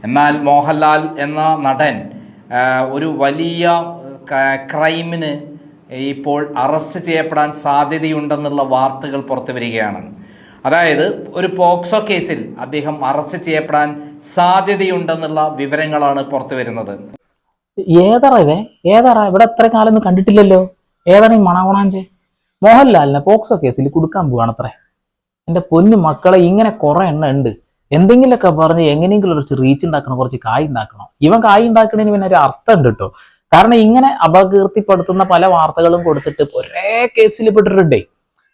എന്നാൽ മോഹൻലാൽ എന്ന നടൻ ഒരു വലിയ ക്രൈമിന് ഇപ്പോൾ അറസ്റ്റ് ചെയ്യപ്പെടാൻ സാധ്യതയുണ്ടെന്നുള്ള വാർത്തകൾ പുറത്തു വരികയാണ്. അതായത് ഒരു പോക്സോ കേസിൽ അദ്ദേഹം അറസ്റ്റ് ചെയ്യപ്പെടാൻ സാധ്യതയുണ്ടെന്നുള്ള വിവരങ്ങളാണ് പുറത്തു വരുന്നത്. ഏതാറാ ഇവിടെ എത്ര കാലൊന്നും കണ്ടിട്ടില്ലല്ലോ. ഏതാണ് ഈ മണാവണാഞ്ച്? മോഹൻലാലിനെ പോക്സോ കേസിൽ കൊടുക്കാൻ പോവാണത്രേ. എൻ്റെ പൊന്നു മക്കളെ, ഇങ്ങനെ കുറെ എണ്ണം ഉണ്ട്. എന്തെങ്കിലുമൊക്കെ പറഞ്ഞ് എങ്ങനെയെങ്കിലും കുറച്ച് റീച്ച് ഉണ്ടാക്കണം, കുറച്ച് കായ് ഉണ്ടാക്കണം. ഇവൻ കായ് ഉണ്ടാക്കണതിന് പിന്നെ ഒരു അർത്ഥം ഉണ്ട് കേട്ടോ. കാരണം ഇങ്ങനെ അപകീർത്തിപ്പെടുത്തുന്ന പല വാർത്തകളും കൊടുത്തിട്ട് ഒരേ കേസിൽ പെട്ടിട്ടുണ്ടേ.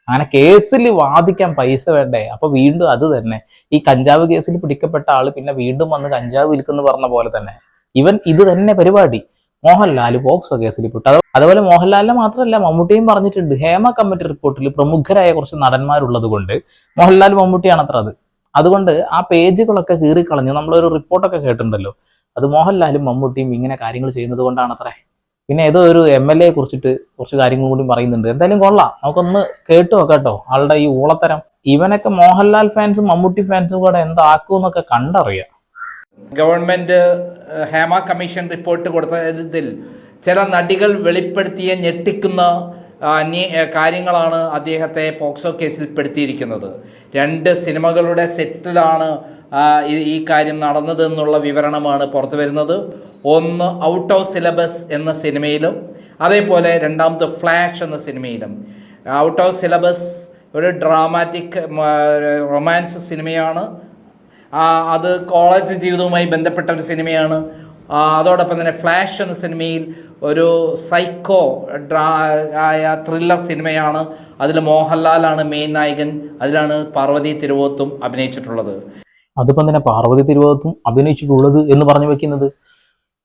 അങ്ങനെ കേസിൽ വാദിക്കാൻ പൈസ വേണ്ടേ? അപ്പൊ വീണ്ടും അത് തന്നെ, ഈ കഞ്ചാവ് കേസിൽ പിടിക്കപ്പെട്ട ആള് പിന്നെ വീണ്ടും വന്ന് കഞ്ചാവ് വിൽക്കുന്നു പറഞ്ഞ പോലെ തന്നെ ഇവൻ ഇത് തന്നെ പരിപാടി. മോഹൻലാൽ പോക്സോ കേസിൽ പെട്ടു. അതുപോലെ മോഹൻലാലിനെ മാത്രമല്ല, മമ്മൂട്ടിയും പറഞ്ഞിട്ടുണ്ട്. ഹേമ കമ്മിറ്റി റിപ്പോർട്ടിൽ പ്രമുഖരായ കുറച്ച് നടന്മാരുള്ളത് കൊണ്ട് മോഹൻലാൽ മമ്മൂട്ടിയാണ് അത്ര അതുകൊണ്ട് ആ പേജുകളൊക്കെ കീറിക്കളഞ്ഞ് നമ്മളൊരു റിപ്പോർട്ടൊക്കെ കേട്ടിട്ടുണ്ടല്ലോ. അത് മോഹൻലാലും മമ്മൂട്ടിയും ഇങ്ങനെ കാര്യങ്ങൾ ചെയ്യുന്നത് കൊണ്ടാണ് അത്രേ. പിന്നെ ഏതോ ഒരു MLA കുറിച്ചിട്ട് കുറച്ച് കാര്യങ്ങൾ കൂടി പറയുന്നുണ്ട്. എന്തായാലും കൊള്ളാം, നമുക്കൊന്ന് കേട്ടു നോക്കാട്ടോ ആളുടെ ഈ ഊളത്തരം. ഇവനൊക്കെ മോഹൻലാൽ ഫാൻസും മമ്മൂട്ടി ഫാൻസും കൂടെ എന്താക്കും എന്നൊക്കെ കണ്ടറിയാം. ഗവൺമെന്റ് ഹേമ കമ്മീഷൻ റിപ്പോർട്ട് കൊടുത്തതിൽ ചില നടികൾ വെളിപ്പെടുത്തിയ ഞെട്ടിക്കുന്ന കാര്യങ്ങളാണ് അദ്ദേഹത്തെ പോക്സോ കേസിൽ പെടുത്തിയിരിക്കുന്നത്. 2 സിനിമകളുടെ സെറ്റിലാണ് ഈ കാര്യം നടന്നത് എന്നുള്ള വിവരണമാണ് പുറത്തു വരുന്നത്. ഒന്ന് ഔട്ട് ഓഫ് സിലബസ് എന്ന സിനിമയിലും അതേപോലെ രണ്ടാമത്തെ ഫ്ലാഷ് എന്ന സിനിമയിലും. ഔട്ട് ഓഫ് സിലബസ് ഒരു ഡ്രാമാറ്റിക് റൊമാൻസ് സിനിമയാണ്. അത് കോളേജ് ജീവിതവുമായി ബന്ധപ്പെട്ട ഒരു സിനിമയാണ്. അതോടൊപ്പം തന്നെ ഫ്ലാഷ് എന്ന സിനിമയിൽ ഒരു സൈക്കോ ആയ ത്രില്ലർ സിനിമയാണ്. അതിൽ മോഹൻലാലാണ് മെയിൻ നായകൻ. അതിലാണ് പാർവതി തിരുവോത്തും അഭിനയിച്ചിട്ടുള്ളത്. അതിപ്പം തന്നെ പാർവതി തിരുവോത്തും അഭിനയിച്ചിട്ടുള്ളത് എന്ന് പറഞ്ഞു വെക്കുന്നത്,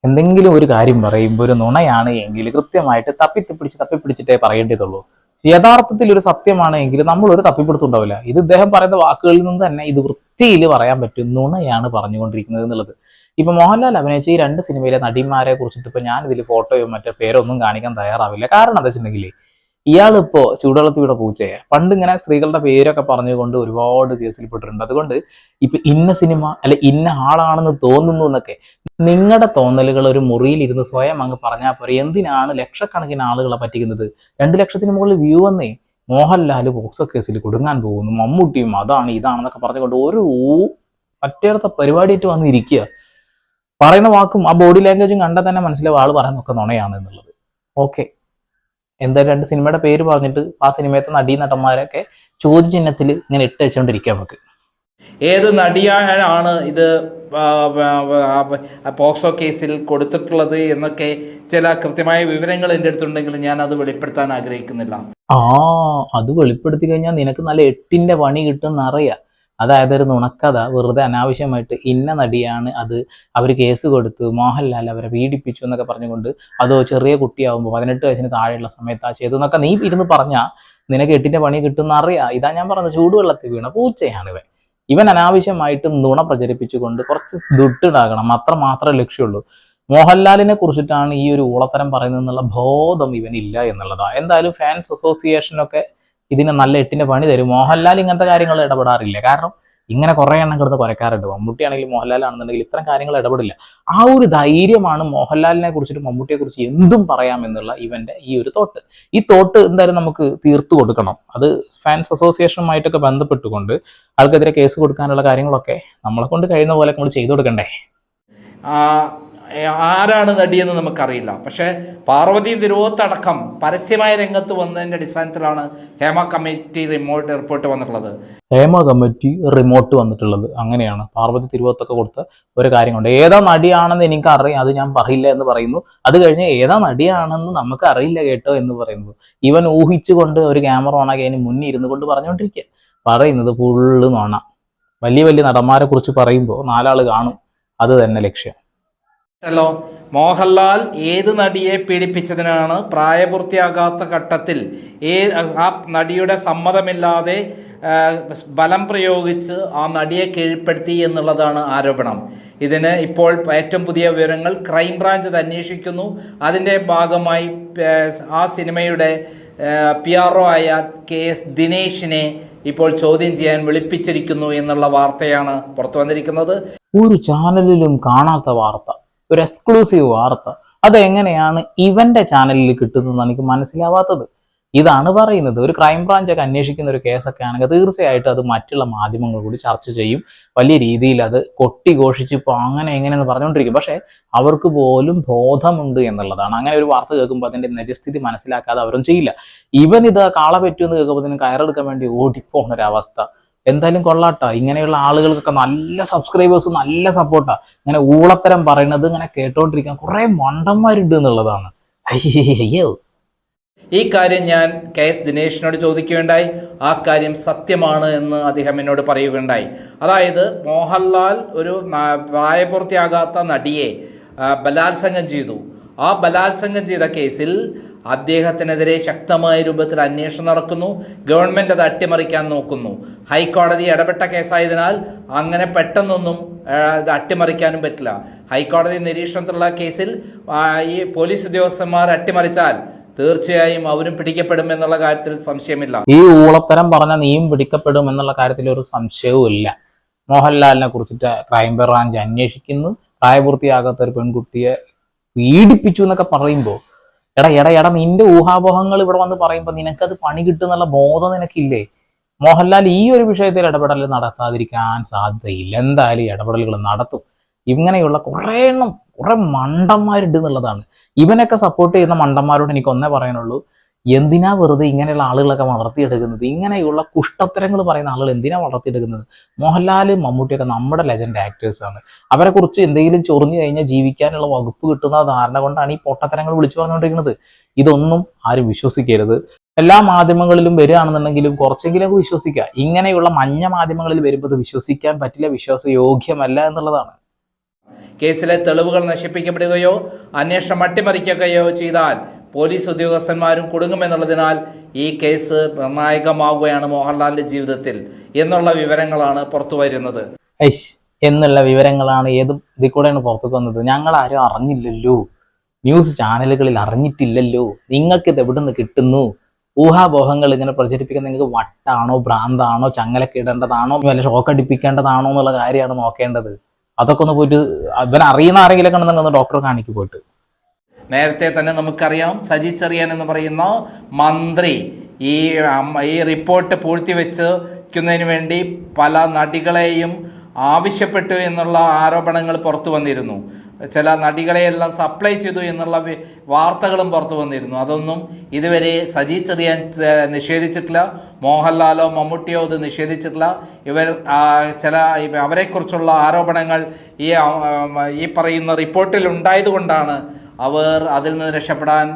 എന്തെങ്കിലും ഒരു കാര്യം പറയുമ്പോൾ ഒരു നുണയാണ് എങ്കിൽ കൃത്യമായിട്ട് തപ്പിപ്പിടിച്ചിട്ടേ പറയേണ്ടതുള്ളൂ. യഥാർത്ഥത്തിൽ ഒരു സത്യമാണ് എങ്കിൽ നമ്മളൊരു തപ്പിപ്പിടുത്തുണ്ടാവില്ല. ഇത് ഇദ്ദേഹം പറയുന്ന വാക്കുകളിൽ നിന്ന് തന്നെ ഇത് വൃത്തിയിൽ പറയാൻ പറ്റും. നുണയാണ് പറഞ്ഞുകൊണ്ടിരിക്കുന്നത് എന്നുള്ളത്. ഇപ്പൊ മോഹൻലാൽ അഭിനയിച്ച ഈ 2 സിനിമയിലെ നടിമാരെ കുറിച്ചിട്ട് ഇപ്പൊ ഞാനിതിൽ ഫോട്ടോയോ മറ്റോ പേരൊന്നും കാണിക്കാൻ തയ്യാറാവില്ല. കാരണം എന്താ വെച്ചിട്ടുണ്ടെങ്കിൽ ഇയാളിപ്പോ ചൂടുവെള്ളത്തിൽ വീണ പൂച്ചയെ പണ്ട് ഇങ്ങനെ സ്ത്രീകളുടെ പേരൊക്കെ പറഞ്ഞുകൊണ്ട് ഒരുപാട് കേസിൽ പെട്ടിട്ടുണ്ട്. അതുകൊണ്ട് ഇപ്പൊ ഇന്ന സിനിമ അല്ലെ ഇന്ന ആളാണെന്ന് തോന്നുന്നു എന്നൊക്കെ നിങ്ങളുടെ തോന്നലുകൾ ഒരു മുറിയിലിരുന്ന് സ്വയം അങ്ങ് പറഞ്ഞാൽ പോരെ. എന്തിനാണ് ലക്ഷക്കണക്കിന് ആളുകളെ പറ്റിക്കുന്നത്? 2 ലക്ഷത്തിന് മുകളിൽ വ്യൂ വന്നേ. മോഹൻലാൽ പോക്സോ കേസിൽ കുടുങ്ങാൻ പോകുന്നു, മമ്മൂട്ടിയും അതാണ് ഇതാണെന്നൊക്കെ പറഞ്ഞുകൊണ്ട് ഒരു മറ്റേടത്തെ പരിപാടിയായിട്ട് വന്നിരിക്കുക. പറയുന്ന വാക്കും ആ ബോഡി ലാംഗ്വേജും കണ്ടാൽ തന്നെ മനസ്സിലാവും ആള് പറയുന്നൊക്കെ നുണയാണ് എന്നുള്ളത്. ഓക്കെ, എന്തായാലും 2 സിനിമയുടെ പേര് പറഞ്ഞിട്ട് ആ സിനിമയത്തെ നടീനടന്മാരൊക്കെ ചോദ്യചിഹ്നത്തിൽ ഇങ്ങനെ ഇട്ട് വെച്ചുകൊണ്ടിരിക്കുക. നമുക്ക് ഏത് നടിയാണ് ഇത് പോക്സോ കേസിൽ കൊടുത്തിട്ടുള്ളത് എന്നൊക്കെ ചില കൃത്യമായ വിവരങ്ങൾ എൻ്റെ അടുത്തുണ്ടെങ്കിൽ ഞാൻ അത് വെളിപ്പെടുത്താൻ ആഗ്രഹിക്കുന്നില്ല. അത് വെളിപ്പെടുത്തി കഴിഞ്ഞാൽ നിനക്ക് നല്ല 8ന്റെ പണി കിട്ടുമെന്ന് അറിയാം. അതായത് ഒരു നുണക്കഥ വെറുതെ അനാവശ്യമായിട്ട് ഇന്ന നടിയാണ് അത് അവർ കേസ് കൊടുത്തു, മോഹൻലാൽ അവരെ പീഡിപ്പിച്ചു എന്നൊക്കെ പറഞ്ഞുകൊണ്ട് അതോ ചെറിയ കുട്ടിയാവുമ്പോൾ 18 വയസ്സിന് താഴെയുള്ള സമയത്ത് ചെയ്തെന്നൊക്കെ നീ ഇരുന്ന് പറഞ്ഞാൽ നിനക്ക് 8ന്റെ പണി കിട്ടുമെന്ന് അറിയാം. ഇതാ ഞാൻ പറഞ്ഞത്, ചൂടുവെള്ളത്തിൽ വീണ പൂച്ചയാണ് ഇവൻ അനാവശ്യമായിട്ട് നുണ പ്രചരിപ്പിച്ചുകൊണ്ട് കുറച്ച് ദുട്ടുണ്ടാകണം, അത്ര മാത്രമേ ലക്ഷ്യമുള്ളൂ. മോഹൻലാലിനെ കുറിച്ചിട്ടാണ് ഈ ഒരു ഊളത്തരം പറയുന്നതെന്നുള്ള ബോധം ഇവനില്ല എന്നുള്ളതാണ്. എന്തായാലും ഫാൻസ് അസോസിയേഷനൊക്കെ ഇതിന് നല്ല 8ന്റെ പണി തരും. മോഹൻലാൽ ഇങ്ങനത്തെ കാര്യങ്ങൾ ഇടപെടാറില്ല. കാരണം ഇങ്ങനെ കുറെ എണ്ണം കിടന്ന് കുരക്കാറുണ്ട്. മമ്മൂട്ടിയാണെങ്കിലും മോഹൻലാലാണെന്നുണ്ടെങ്കിൽ ഇത്തരം കാര്യങ്ങൾ ഇടപെടില്ല. ആ ഒരു ധൈര്യമാണ് മോഹൻലാലിനെ കുറിച്ചിട്ട് മമ്മൂട്ടിയെ കുറിച്ച് എന്തും പറയാമെന്നുള്ള ഇവന്റെ ഈ ഒരു തോട്ട്. ഈ തോട്ട് എന്തായാലും നമുക്ക് തീർത്തു കൊടുക്കണം. അത് ഫാൻസ് അസോസിയേഷനുമായിട്ടൊക്കെ ബന്ധപ്പെട്ടുകൊണ്ട് ആൾക്കെതിരെ കേസ് കൊടുക്കാനുള്ള കാര്യങ്ങളൊക്കെ നമ്മളെ കൊണ്ട് കഴിയുന്ന പോലെ നമ്മൾ ചെയ്തു കൊടുക്കണ്ടേ. ആരാണ് നടിയെന്ന് നമുക്കറിയില്ല. പക്ഷേ പാർവതി തിരുവോത്തടക്കം പരസ്യമായ രംഗത്ത് വന്നതിൻ്റെ അടിസ്ഥാനത്തിലാണ് ഹേമ കമ്മിറ്റി റിപ്പോർട്ട് വന്നിട്ടുള്ളത്. ഹേമ കമ്മിറ്റി റിമോട്ട് വന്നിട്ടുള്ളത് അങ്ങനെയാണ്. പാർവതി തിരുവോത്തൊക്കെ കൊടുത്ത ഒരു കാര്യമുണ്ട്. ഏതാ നടിയാണെന്ന് എനിക്കറിയാം, അത് ഞാൻ പറയില്ല എന്ന് പറയുന്നു. അത് കഴിഞ്ഞ് ഏതാ നടിയാണെന്ന് നമുക്ക് അറിയില്ല കേട്ടോ എന്ന് പറയുന്നു. ഇവൻ ഊഹിച്ചുകൊണ്ട് ഒരു ക്യാമറ ഓണാക്കി അതിന് മുന്നിൽ ഇരുന്നു കൊണ്ട് പറഞ്ഞുകൊണ്ടിരിക്കുക. പറയുന്നത് ഫുള്ള് നോണ. വലിയ വലിയ നടന്മാരെ കുറിച്ച് പറയുമ്പോൾ 4 ആൾ കാണും. അത് തന്നെ ലക്ഷ്യം. ഹലോ, മോഹൻലാൽ ഏത് നടിയെ പീഡിപ്പിച്ചതിനാണ് പ്രായപൂർത്തിയാകാത്ത ഘട്ടത്തിൽ ആ നടിയുടെ സമ്മതമില്ലാതെ ബലം പ്രയോഗിച്ച് ആ നടിയെ കീഴ്പ്പെടുത്തി എന്നുള്ളതാണ് ആരോപണം. ഇതിന് ഇപ്പോൾ ഏറ്റവും പുതിയ വിവരങ്ങൾ ക്രൈംബ്രാഞ്ച് അത് അന്വേഷിക്കുന്നു. അതിൻ്റെ ഭാഗമായി ആ സിനിമയുടെ PRO ആയ KS ദിനേശിനെ ഇപ്പോൾ ചോദ്യം ചെയ്യാൻ വിളിപ്പിച്ചിരിക്കുന്നു എന്നുള്ള വാർത്തയാണ് പുറത്തു വന്നിരിക്കുന്നത്. ഒരു ചാനലിലും കാണാത്ത വാർത്ത, ഒരു എക്സ്ക്ലൂസീവ് വാർത്ത, അതെങ്ങനെയാണ് ഇവന്റെ ചാനലിൽ കിട്ടുന്നതെന്ന് എനിക്ക് മനസ്സിലാവാത്തത്. ഇതാണ് പറയുന്നത്. ഒരു ക്രൈംബ്രാഞ്ച് ഒക്കെ അന്വേഷിക്കുന്ന ഒരു കേസൊക്കെ ആണെങ്കിൽ തീർച്ചയായിട്ടും അത് മറ്റുള്ള മാധ്യമങ്ങൾ കൂടി ചർച്ച ചെയ്യും, വലിയ രീതിയിൽ അത് കൊട്ടിഘോഷിച്ച് ഇപ്പോൾ അങ്ങനെ എങ്ങനെയെന്ന് പറഞ്ഞുകൊണ്ടിരിക്കും. പക്ഷേ അവർക്ക് പോലും ബോധമുണ്ട് എന്നുള്ളതാണ്. അങ്ങനെ ഒരു വാർത്ത കേൾക്കുമ്പോൾ അതിന്റെ നിജസ്ഥിതി മനസ്സിലാക്കാതെ അവരും ചെയ്യില്ല. ഇവൻ ഇത് കാള പറ്റുമെന്ന് കേൾക്കുമ്പോൾ കയറെടുക്കാൻ വേണ്ടി ഓടിപ്പോകുന്ന ഒരവസ്ഥ. എന്തായാലും കൊള്ളാട്ടാ, ഇങ്ങനെയുള്ള ആളുകൾക്കൊക്കെ നല്ല സബ്സ്ക്രൈബേഴ്സ്, നല്ല സപ്പോർട്ടാ. ഇങ്ങനെ ഊളത്തരം പറയുന്നത് ഇങ്ങനെ കേട്ടോണ്ടിരിക്കാൻ കുറെ മണ്ടന്മാരുണ്ട് എന്നുള്ളതാണ്. അയ്യോ. ഈ കാര്യം ഞാൻ KS ദിനേശിനോട് ചോദിക്കുകയുണ്ടായി. ആ കാര്യം സത്യമാണ് എന്ന് അദ്ദേഹം എന്നോട് പറയുകയുണ്ടായി. അതായത് മോഹൻലാൽ ഒരു പ്രായപൂർത്തിയാകാത്ത നടിയെ ബലാത്സംഗം ചെയ്തു. ആ ബലാത്സംഗം ചെയ്ത കേസിൽ അദ്ദേഹത്തിനെതിരെ ശക്തമായ രൂപത്തിൽ അന്വേഷണം നടക്കുന്നു. ഗവൺമെന്റ് അത് അട്ടിമറിക്കാൻ നോക്കുന്നു. ഹൈക്കോടതി ഇടപെട്ട കേസായതിനാൽ അങ്ങനെ പെട്ടെന്നൊന്നും ഇത് അട്ടിമറിക്കാനും പറ്റില്ല. ഹൈക്കോടതി നിരീക്ഷണത്തിലുള്ള കേസിൽ ഈ പോലീസ് ഉദ്യോഗസ്ഥന്മാർ അട്ടിമറിച്ചാൽ തീർച്ചയായും അവരും പിടിക്കപ്പെടും എന്നുള്ള കാര്യത്തിൽ സംശയമില്ല. ഈ ഊളത്തരം പറഞ്ഞ നീയും പിടിക്കപ്പെടും എന്നുള്ള കാര്യത്തിൽ ഒരു സംശയവും ഇല്ല. മോഹൻലാലിനെ കുറിച്ചിട്ട് ക്രൈംബ്രാഞ്ച് അന്വേഷിക്കുന്നു. പ്രായപൂർത്തിയാകാത്ത ഒരു പെൺകുട്ടിയെ പീഡിപ്പിച്ചു എന്നൊക്കെ പറയുമ്പോൾ എടാ നിന്റെ ഊഹാപോഹങ്ങൾ ഇവിടെ വന്ന് പറയുമ്പോൾ നിനക്കത് പണി കിട്ടുന്നുള്ള ബോധം നിനക്കില്ലേ? മോഹൻലാൽ ഈ ഒരു വിഷയത്തിൽ ഇടപെടൽ നടത്താതിരിക്കാൻ സാധ്യതയില്ല. എന്തായാലും ഇടപെടലുകൾ നടത്തും. ഇങ്ങനെയുള്ള കുറെ മണ്ടന്മാരുണ്ട് എന്നുള്ളതാണ്. ഇവനൊക്കെ സപ്പോർട്ട് ചെയ്യുന്ന മണ്ടന്മാരോട് എനിക്ക് ഒന്നേ പറയാനുള്ളൂ, എന്തിനാ വെറുതെ ഇങ്ങനെയുള്ള ആളുകളൊക്കെ വളർത്തിയെടുക്കുന്നത്? ഇങ്ങനെയുള്ള കുഷ്ടത്തരങ്ങൾ പറയുന്ന ആളുകൾ എന്തിനാ വളർത്തിയെടുക്കുന്നത്? മോഹൻലാൽ, മമ്മൂട്ടിയൊക്കെ നമ്മുടെ ലെജൻഡ് ആക്ടേഴ്സാണ്. അവരെ കുറിച്ച് എന്തെങ്കിലും ചൊറിഞ്ഞു കഴിഞ്ഞാൽ ജീവിക്കാനുള്ള വകുപ്പ് കിട്ടുന്ന ധാരണ കൊണ്ടാണ് ഈ പൊട്ടത്തരങ്ങൾ വിളിച്ചു പറഞ്ഞുകൊണ്ടിരിക്കുന്നത്. ഇതൊന്നും ആരും വിശ്വസിക്കരുത്. എല്ലാ മാധ്യമങ്ങളിലും വരികയാണെന്നുണ്ടെങ്കിലും കുറച്ചെങ്കിലും വിശ്വസിക്കുക. ഇങ്ങനെയുള്ള മഞ്ഞ മാധ്യമങ്ങളിൽ വരുമ്പോൾ അത് വിശ്വസിക്കാൻ പറ്റില്ല, വിശ്വാസയോഗ്യമല്ല എന്നുള്ളതാണ്. കേസിലെ തെളിവുകൾ നശിപ്പിക്കപ്പെടുകയോ അന്വേഷണം അട്ടിമറിക്കുകയോ ചെയ്താൽ പോലീസ് ഉദ്യോഗസ്ഥന്മാരും കുടുങ്ങുമെന്നുള്ളതിനാൽ ഈ കേസ് നിർണായകമാവുകയാണ് മോഹൻലാലിന്റെ ജീവിതത്തിൽ എന്നുള്ള വിവരങ്ങളാണ് പുറത്തു വരുന്നത്. എന്നുള്ള വിവരങ്ങളാണ് ഇതിൽ കൂടെയാണ് പുറത്തു വന്നത്. ഞങ്ങൾ ആരും അറിഞ്ഞില്ലല്ലോ, ന്യൂസ് ചാനലുകളിൽ അറിഞ്ഞിട്ടില്ലല്ലോ. നിങ്ങൾക്ക് ഇത് എവിടെ നിന്ന് കിട്ടുന്നു? ഊഹാപോഹങ്ങൾ ഇങ്ങനെ പ്രചരിപ്പിക്കാൻ നിങ്ങൾക്ക് വട്ടാണോ, ഭ്രാന്താണോ, ചങ്ങലൊക്കെ ഇടേണ്ടതാണോ, വല്ല ഷോക്ക് അടിപ്പിക്കേണ്ടതാണോ എന്നുള്ള കാര്യമാണ് നോക്കേണ്ടത്. അതൊക്കെ ഒന്ന് പോയിട്ട് അവൻ അറിയുന്ന ആരെങ്കിലും കണ്ടെന്ന് ഡോക്ടറെ കാണിക്ക് പോയിട്ട്. നേരത്തെ തന്നെ നമുക്കറിയാം, സജി ചെറിയാൻ എന്ന് പറയുന്ന മന്ത്രി ഈ റിപ്പോർട്ട് പൂഴ്ത്തിവെക്കുന്നതിന് വേണ്ടി പല നടികളെയും ആവശ്യപ്പെട്ടു എന്നുള്ള ആരോപണങ്ങൾ പുറത്തു വന്നിരുന്നു. ചില നടികളെയെല്ലാം സപ്ലൈ ചെയ്തു എന്നുള്ള വാർത്തകളും പുറത്തു വന്നിരുന്നു. അതൊന്നും ഇതുവരെ സജി ചെറിയാൻ നിഷേധിച്ചിട്ടില്ല. മോഹൻലാലോ മമ്മൂട്ടിയോ ഇത് നിഷേധിച്ചിട്ടില്ല. അവരെക്കുറിച്ചുള്ള ആരോപണങ്ങൾ ഈ പറയുന്ന റിപ്പോർട്ടിൽ ഉണ്ടായതുകൊണ്ടാണ് അവർ അതിൽ നിന്ന് രക്ഷപ്പെടാൻ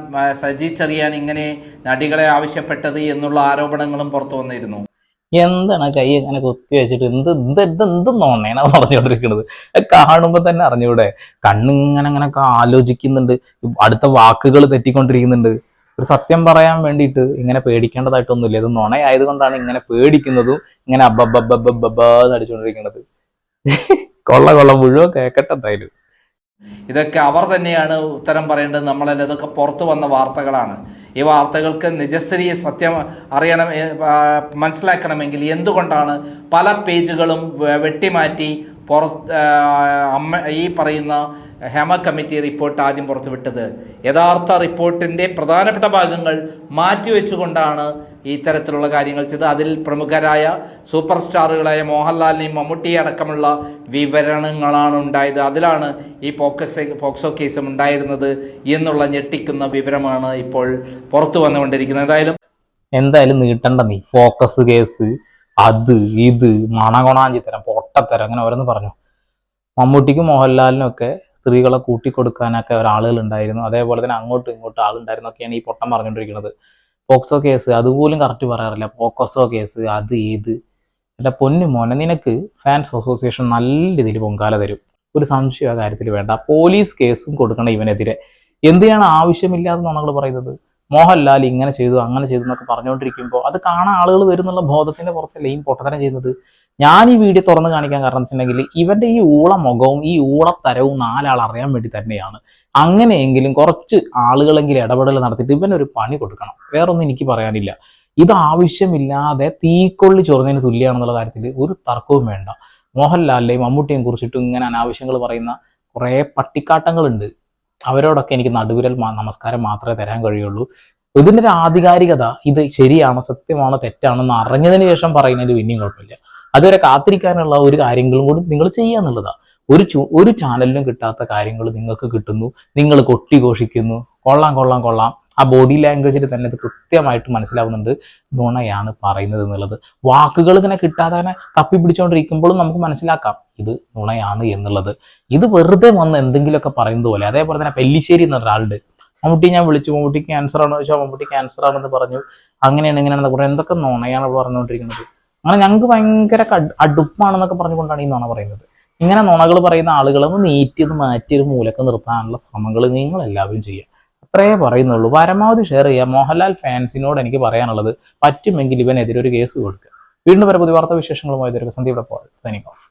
സജി ചെറിയാൻ ഇങ്ങനെ നടികളെ ആവശ്യപ്പെട്ടത് എന്നുള്ള ആരോപണങ്ങളും പുറത്തു വന്നിരുന്നു. എന്താണ് കൈ അങ്ങനെ കുത്തി വെച്ചിട്ട് എന്ത് നോണേനാ പറഞ്ഞുകൊണ്ടിരിക്കുന്നത്? കാണുമ്പോൾ തന്നെ അറിഞ്ഞൂടെ? കണ്ണിങ്ങനെ ആലോചിക്കുന്നുണ്ട്, അടുത്ത വാക്കുകൾ തെറ്റിക്കൊണ്ടിരിക്കുന്നുണ്ട്. ഒരു സത്യം പറയാൻ വേണ്ടിയിട്ട് ഇങ്ങനെ പേടിക്കേണ്ടതായിട്ടൊന്നുമില്ല. ഇത് നുണയായതുകൊണ്ടാണ് ഇങ്ങനെ പേടിക്കുന്നതും ഇങ്ങനെ അബ്ബബ്ബബ്ബബ്ബന്ന് അടിച്ചുകൊണ്ടിരിക്കുന്നത്. കൊള്ള മുഴുവൻ കേക്കട്ടെ. എന്തായാലും ഇതൊക്കെ അവർ തന്നെയാണ് ഉത്തരം പറയേണ്ടത്, നമ്മളല്ല. ഇതൊക്കെ പുറത്തു വന്ന വാർത്തകളാണ്. ഈ വാർത്തകൾക്ക് നിജസ്ഥിതി സത്യം മനസ്സിലാക്കണമെങ്കിൽ എന്തുകൊണ്ടാണ് പല പേജുകളും വെട്ടിമാറ്റി ഈ പറയുന്ന ഹേമ കമ്മിറ്റി റിപ്പോർട്ട് ആദ്യം പുറത്തുവിട്ടത്? യഥാർത്ഥ റിപ്പോർട്ടിൻ്റെ പ്രധാനപ്പെട്ട ഭാഗങ്ങൾ മാറ്റിവെച്ചുകൊണ്ടാണ് ഇത്തരത്തിലുള്ള കാര്യങ്ങൾ ചെയ്ത് അതിൽ പ്രമുഖരായ സൂപ്പർ സ്റ്റാറുകളായ മോഹൻലാലിനെയും മമ്മൂട്ടിയെ അടക്കമുള്ള വിവരണങ്ങളാണ് ഉണ്ടായത്. അതിലാണ് ഈ പോക്സോ കേസും ഉണ്ടായിരുന്നത് എന്നുള്ള ഞെട്ടിക്കുന്ന വിവരമാണ് ഇപ്പോൾ പുറത്തു വന്നുകൊണ്ടിരിക്കുന്നത്. എന്തായാലും നീട്ടണ്ട നീ. ഫോക്കസ് കേസ്, അത് ഇത് മണകൊണാഞ്ചിത്തരം, പൊട്ടത്തരം, അങ്ങനെ ഓരോന്ന് പറഞ്ഞു. മമ്മൂട്ടിക്കും മോഹൻലാലിനും ഒക്കെ സ്ത്രീകളെ കൂട്ടിക്കൊടുക്കാനൊക്കെ ഒരാളുകൾ ഉണ്ടായിരുന്നു. അതേപോലെ തന്നെ അങ്ങോട്ടും ഇങ്ങോട്ടും ആളുണ്ടായിരുന്നൊക്കെയാണ് ഈ പൊട്ടം പറഞ്ഞുകൊണ്ടിരിക്കുന്നത്. പോക്സോ കേസ് അതുപോലും കറക്റ്റ് പറയാറില്ല. പോക്സോ കേസ്, അത് ഇത്. എൻ്റെ പൊന്നു മോനെ, നിനക്ക് ഫാൻസ് അസോസിയേഷൻ നല്ല രീതിയിൽ പൊങ്കാല തരും. ഒരു സംശയം ആ കാര്യത്തിൽ വേണ്ട. പോലീസ് കേസും കൊടുക്കണം ഇവനെതിരെ. എന്തിനാണ് ആവശ്യമില്ലാതെ നുണകൾ പറയുന്നത്? മോഹൻലാൽ ഇങ്ങനെ ചെയ്തു അങ്ങനെ ചെയ്തു എന്നൊക്കെ പറഞ്ഞുകൊണ്ടിരിക്കുമ്പോൾ അത് കാണാൻ ആളുകൾ വരുന്നുള്ള ബോധത്തിന്റെ പുറത്തല്ലേ ഈ പൊട്ടത്തരം ചെയ്യുന്നത്. ഞാൻ ഈ വീഡിയോ തുറന്ന് കാണിക്കാൻ കാരണം വെച്ചിട്ടുണ്ടെങ്കിൽ ഇവന്റെ ഈ ഊള മുഖവും ഈ ഊളത്തരവും നാലാൾ അറിയാൻ വേണ്ടി തന്നെയാണ്. അങ്ങനെയെങ്കിലും കുറച്ച് ആളുകളെങ്കിലും ഇടപെടൽ നടത്തിയിട്ട് ഇവനൊരു പണി കൊടുക്കണം. വേറൊന്നും എനിക്ക് പറയാനില്ല. ഇത് ആവശ്യമില്ലാതെ തീക്കൊള്ളി ചൊറിഞ്ഞതിന് തുല്യമാണെന്നുള്ള കാര്യത്തിൽ ഒരു തർക്കവും വേണ്ട. മോഹൻലാലിനെയും മമ്മൂട്ടിയെയും കുറിച്ചിട്ടും ഇങ്ങനെ അനാവശ്യങ്ങൾ പറയുന്ന കുറേ പട്ടിക്കാട്ടങ്ങളുണ്ട്. അവരോടൊക്കെ എനിക്ക് നടുവിരൽ നമസ്കാരം മാത്രമേ തരാൻ കഴിയുള്ളൂ. ഇതിൻ്റെ ഒരു ആധികാരികത, ഇത് ശരിയാണോ സത്യമാണോ തെറ്റാണോ എന്ന് അറിഞ്ഞതിന് ശേഷം പറയുന്നതിന് പിന്നെയും കുഴപ്പമില്ല. അതുവരെ കാത്തിരിക്കാനുള്ള ഒരു കാര്യങ്ങളും കൂടി നിങ്ങൾ ചെയ്യുക എന്നുള്ളതാണ്. ഒരു ചാനലിനും കിട്ടാത്ത കാര്യങ്ങൾ നിങ്ങൾക്ക് കിട്ടുന്നു, നിങ്ങൾ കൊട്ടിഘോഷിക്കുന്നു. കൊള്ളാം കൊള്ളാം കൊള്ളാം. ആ ബോഡി ലാംഗ്വേജിൽ തന്നെ ഇത് കൃത്യമായിട്ട് മനസ്സിലാവുന്നുണ്ട് നുണയാണ് പറയുന്നത് എന്നുള്ളത്. വാക്കുകൾ ഇങ്ങനെ കിട്ടാതെ തന്നെ തപ്പി പിടിച്ചുകൊണ്ടിരിക്കുമ്പോഴും നമുക്ക് മനസ്സിലാക്കാം ഇത് നുണയാണ് എന്നുള്ളത്. ഇത് വെറുതെ വന്ന് എന്തെങ്കിലുമൊക്കെ പറയുന്നത് പോലെ. അതേപോലെ തന്നെ പെല്ലിശ്ശേരി എന്ന ഒരാളുണ്ട്, മമ്മൂട്ടി ഞാൻ വിളിച്ചു, മമ്മൂട്ടി ക്യാൻസർ ആണെന്ന് ചോദിച്ചാൽ മമ്മൂട്ടി ക്യാൻസർ ആണെന്ന് പറഞ്ഞു, അങ്ങനെയാണ് ഇങ്ങനെയാണെന്ന് പറഞ്ഞു. എന്തൊക്കെ നുണയാണ് പറഞ്ഞുകൊണ്ടിരിക്കുന്നത്. അങ്ങനെ ഞങ്ങൾക്ക് ഭയങ്കര അടുപ്പാണെന്നൊക്കെ പറഞ്ഞുകൊണ്ടാണ് ഈ നുണ പറയുന്നത്. ഇങ്ങനെ നുണകൾ പറയുന്ന ആളുകളെ നീറ്റിയത് മാറ്റി ഒരു മൂലക്ക് നിർത്താനുള്ള ശ്രമങ്ങൾ നിങ്ങൾ എല്ലാവരും ചെയ്യുക. അത്രേ പറയുന്നുള്ളൂ. പരമാവധി ഷെയർ ചെയ്യുക. മോഹൻലാൽ ഫാൻസിനോട് എനിക്ക് പറയാനുള്ളത്, പറ്റുമെങ്കിൽ ഇവനെതിരെ ഒരു കേസ് കൊടുക്കുക. വീണ്ടും വരെ പുതിയ വാർത്താ വിശേഷങ്ങളുമായി സന്ദീപ് പോൾ സൈനിങ് ഓഫ്.